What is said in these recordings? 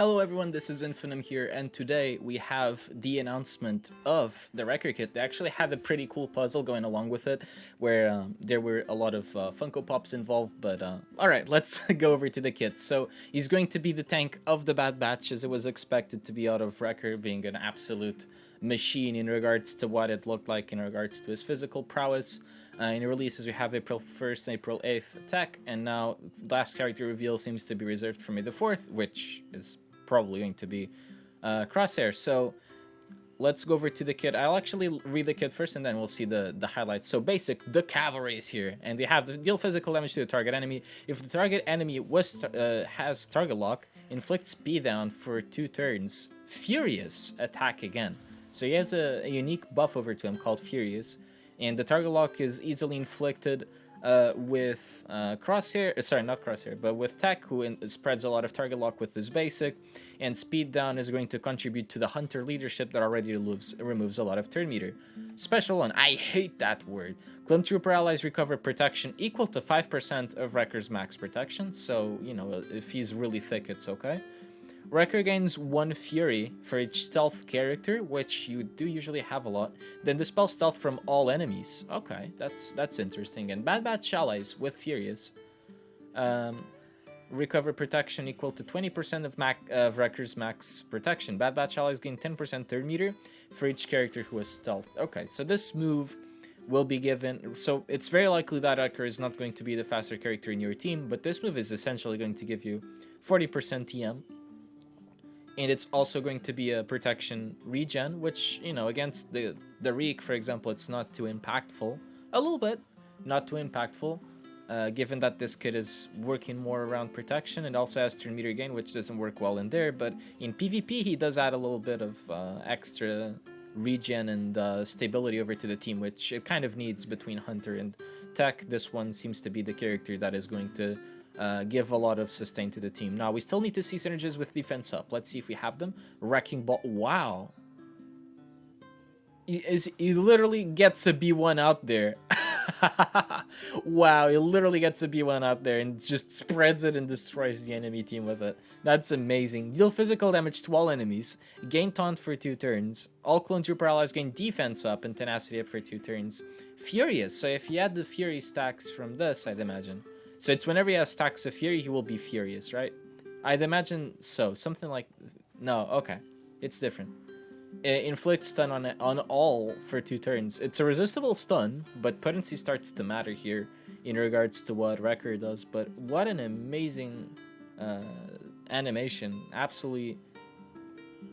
Hello everyone, this is Infinum here, and today we have the announcement of the record kit. They actually had a pretty cool puzzle going along with it, where there were a lot of Funko Pops involved, but alright, let's go over to the kit. So, he's going to be the tank of the Bad Batch, as it was expected to be out of Wrecker, being an absolute machine in regards to what it looked like in regards to his physical prowess. In releases, we have April 1st and April 8th Tech, and now last character reveal seems to be reserved for May the 4th, which is probably going to be Crosshair. So let's go over to the kit. I'll actually read the kit first and then we'll see the highlights. So basic, the cavalry is here, and they have to deal physical damage to the target enemy. If the target enemy has target lock, inflict speed down for 2 turns. Furious attack again. So he has a unique buff over to him called Furious, and the target lock is easily inflicted with Crosshair, sorry, not Crosshair, but with Tech, who spreads a lot of target lock with his basic, and Speed Down is going to contribute to the Hunter leadership that already removes a lot of turn meter. Special one, I hate that word. Clone Trooper allies recover protection equal to 5% of Wrecker's max protection, so, you know, if he's really thick, it's okay. Wrecker gains 1 Fury for each stealth character, which you do usually have a lot. Then dispel stealth from all enemies. Okay, that's interesting. And Bad Batch allies with Furious recover protection equal to 20% of Wrecker's max protection. Bad Batch allies gain 10% third meter for each character who has stealth. Okay, so this move will be given. So it's very likely that Wrecker is not going to be the faster character in your team, but this move is essentially going to give you 40% TM. And it's also going to be a protection regen, which, you know, against the Reek, for example, it's not too impactful. A little bit, not too impactful, given that this kit is working more around protection and also has turn meter gain, which doesn't work well in there. But in PvP, he does add a little bit of extra regen and stability over to the team, which it kind of needs between Hunter and Tech. This one seems to be the character that is going to give a lot of sustain to the team. Now, we still need to see synergies with defense up. Let's see if we have them. Wrecking Ball. Wow. He literally gets a B1 out there. Wow, he literally gets a B1 out there and just spreads it and destroys the enemy team with it. That's amazing. Deal physical damage to all enemies. Gain taunt for 2 turns. All Clone Trooper allies gain defense up and tenacity up for 2 turns. Furious. So if he had the Fury stacks from this, I'd imagine. So it's whenever he has stacks of Fury, he will be Furious, right? I'd imagine so. Something like... No, okay. It's different. Inflict stun on all for 2 turns. It's a resistible stun, but potency starts to matter here in regards to what Wrecker does. But what an amazing animation. Absolutely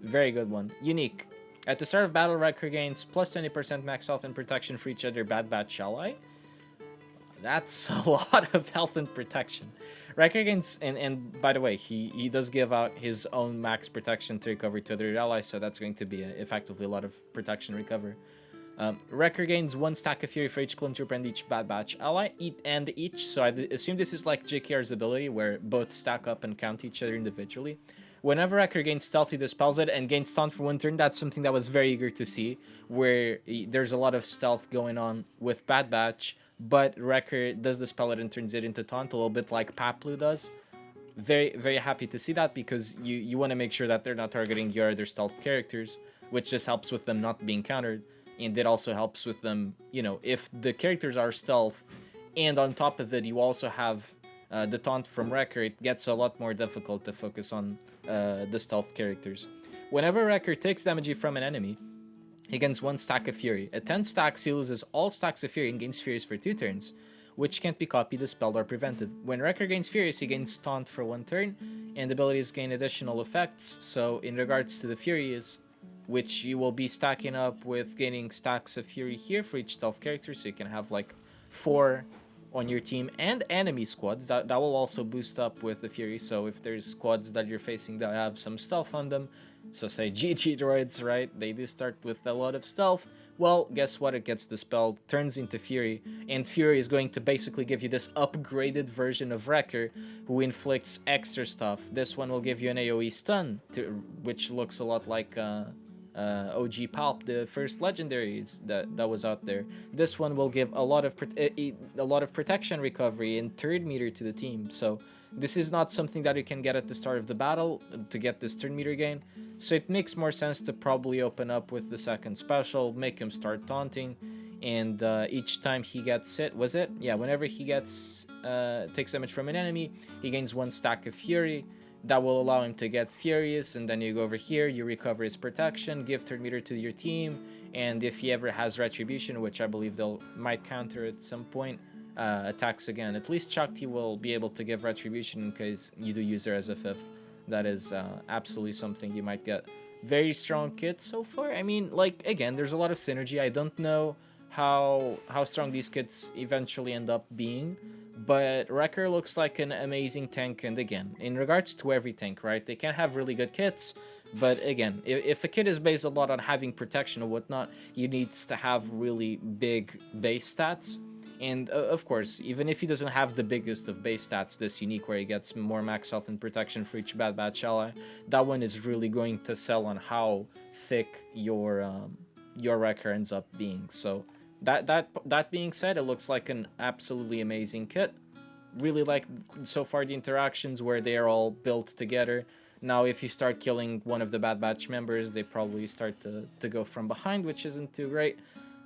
very good one. Unique. At the start of battle, Wrecker gains plus 20% max health and protection for each other Bad Batch ally. That's a lot of health and protection. Wrecker gains, and by the way, he does give out his own max protection to recover to other allies, so that's going to be effectively a lot of protection recover. Wrecker gains 1 stack of Fury for each Clone Trooper and each Bad Batch ally, so I assume this is like JKR's ability, where both stack up and count each other individually. Whenever Wrecker gains stealth, he dispels it and gains taunt for 1 turn. That's something that was very eager to see, where there's a lot of stealth going on with Bad Batch, but Wrecker does dispel it and turns it into taunt, a little bit like Paplu does. Very, very happy to see that, because you want to make sure that they're not targeting your other stealth characters, which just helps with them not being countered, and it also helps with them, you know, if the characters are stealth, and on top of it, you also have the taunt from Wrecker, it gets a lot more difficult to focus on the stealth characters. Whenever Wrecker takes damage from an enemy, he gains 1 stack of Fury. At 10 stacks, he loses all stacks of Fury and gains Furious for 2 turns, which can't be copied, dispelled, or prevented. When Wrecker gains Furious, he gains Taunt for 1 turn, and abilities gain additional effects. So in regards to the Furious, which you will be stacking up with gaining stacks of Fury here for each stealth character, so you can have like 4 on your team and enemy squads. That will also boost up with the Fury, so if there's squads that you're facing that have some stealth on them, so say GG droids, right? They do start with a lot of stealth. Well, guess what? It gets dispelled, turns into Fury, and Fury is going to basically give you this upgraded version of Wrecker, who inflicts extra stuff. This one will give you an AoE stun, which looks a lot like OG Palp, the first legendaries that was out there. This one will give a lot of protection recovery and third meter to the team. So This is not something that you can get at the start of the battle to get this turn meter gain, so it makes more sense to probably open up with the second special, make him start taunting, and each time he gets hit, was it? Yeah, whenever he gets takes damage from an enemy, he gains 1 stack of Fury. That will allow him to get furious, and then you go over here, you recover his protection, give turn meter to your team, and if he ever has retribution, which I believe they'll might counter at some point, attacks again. At least Shakti will be able to give retribution in case you do use her as a 5th. That is absolutely something you might get. Very strong kit so far. I mean, like, again, there's a lot of synergy. I don't know how strong these kits eventually end up being, but Wrecker looks like an amazing tank. And again, in regards to every tank, right, they can have really good kits, but again, if a kit is based a lot on having protection or whatnot, he needs to have really big base stats. And of course, even if he doesn't have the biggest of base stats, this unique where he gets more max health and protection for each Bad Batch ally, that one is really going to sell on how thick your Wrecker ends up being. So that being said, it looks like an absolutely amazing kit. Really like so far the interactions where they are all built together. Now, if you start killing one of the Bad Batch members, they probably start to go from behind, which isn't too great.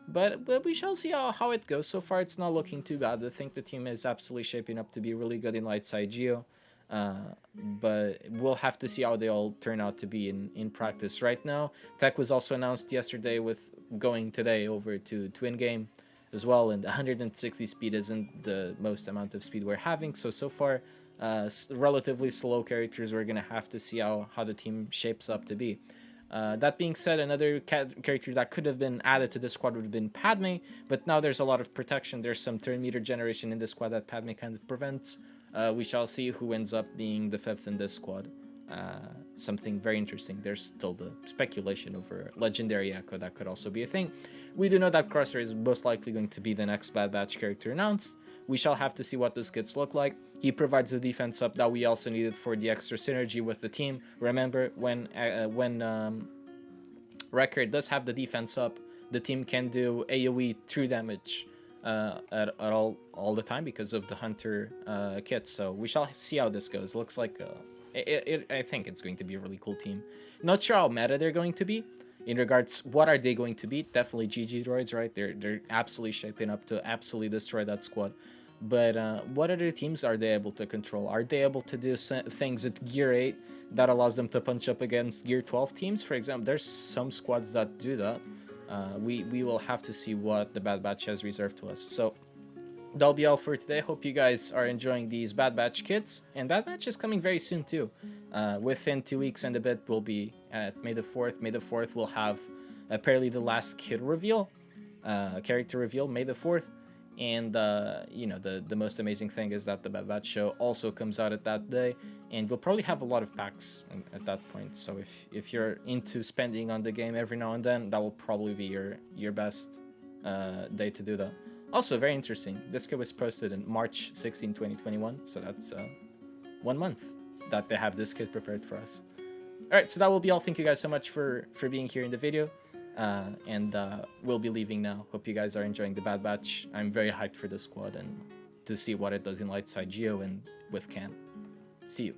But we shall see how it goes. So far, it's not looking too bad. I think the team is absolutely shaping up to be really good in light side Geo. But we'll have to see how they all turn out to be in practice. Right now, tech was also announced yesterday with going today over to Twin Game as well. And 160 speed isn't the most amount of speed we're having. So far, relatively slow characters. We're going to have to see how the team shapes up to be. That being said, another character that could have been added to this squad would have been Padme, but now there's a lot of protection. There's some turn meter generation in this squad that Padme kind of prevents. We shall see who ends up being the 5th in this squad. Something very interesting. There's still the speculation over Legendary Echo. That could also be a thing. We do know that Crusher is most likely going to be the next Bad Batch character announced. We shall have to see what those kits look like. He provides the defense up that we also needed for the extra synergy with the team. Remember, when Wrecker does have the defense up, the team can do AoE true damage at all the time because of the Hunter kit. So we shall see how this goes. Looks like I think it's going to be a really cool team. Not sure how meta they're going to be. In regards, what are they going to be? Definitely GG droids, right? They're absolutely shaping up to absolutely destroy that squad. But what other teams are they able to control? Are they able to do things at Gear 8 that allows them to punch up against Gear 12 teams? For example, there's some squads that do that. We will have to see what the Bad Batch has reserved to us. So that'll be all for today. Hope you guys are enjoying these Bad Batch kits. And Bad Batch is coming very soon too. Within 2 weeks and a bit, we'll be at May the 4th. May the 4th, we'll have apparently the last kid reveal, character reveal, May the 4th. And, you know, the most amazing thing is that the Bad Batch show also comes out at that day. And we'll probably have a lot of packs at that point. So if you're into spending on the game every now and then, that will probably be your best day to do that. Also, very interesting. This kit was posted in March 16, 2021. So that's 1 month that they have this kit prepared for us. Alright, so that will be all. Thank you guys so much for being here in the video. And we'll be leaving now. Hope you guys are enjoying the Bad Batch. I'm very hyped for this squad and to see what it does in light side Geo and with Cam. See you.